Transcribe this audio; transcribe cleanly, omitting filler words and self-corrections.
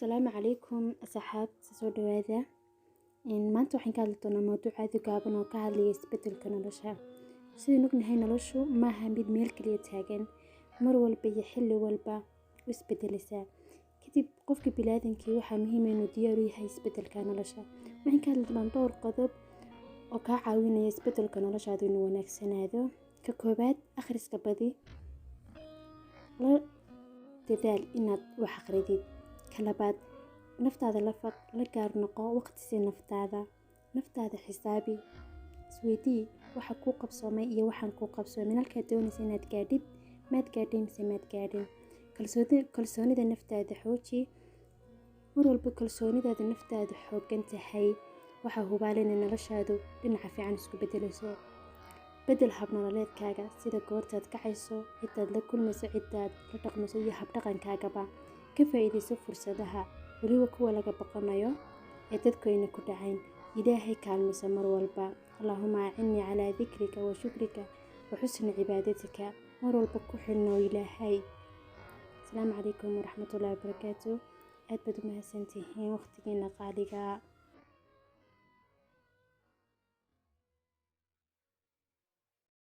السلام عليكم أصحاب سو دوادا maanta waxaan ka hadli doonaa mowduuc aad u gaaban oo ka hadlaya isbeddelka nolosha. Sidaan ognahay noloshu maaha mid meel kaliya taagan, mar walba iyo xilli walba u isbeddelaysa. Kadib qofka bini'aadamkii waxaa muhiim ah inuu diyaar u yahay isbeddelka nolosha. Waxaan ka hadli doonaa dhowr qodob oo kaa caawinaya isbeddelka noloshaada inuu wanaagsanaado. Ka koobaad, akhriska badi. La dadaal inaad wax akhridid. Ka labaad, naftaada la gaar noqo waqti si naftaada xisaabi, isweydii waxa kuu qabsoomay iyo waxaan kuu qabsoomin, halkaad doonaysa inaad gaadhid maad gaadhin mise maad gaadhin. Kalsoonida naftaada xooji. Mar walba kalsoonidaada naftaada xooggan tahay waxaa hubaal inay noloshaadu dhinaca fiican isku beddelayso. Beddel hab nololeedkaaga, sida goortaad kacayso, cidaad la kulmayso, cidaad la dhaqmayso iyo hab dhaqankaagaba. Ka faa'iidayso fursadaha weliba kuwa laga baqanayo ee dadku ayna ku dhacayn. Ilaahay kaalmayso mar walba. Allahumma a'inni calaa dhikrika wa shukrika wa xusni cibaadatika. Mar walba ku xidhnow Ilaahay. Asalaamu calaykum waraxmatullaahi wabarakaatuh. Aad baad u mahadsantihiin waqtigiina qaaliga.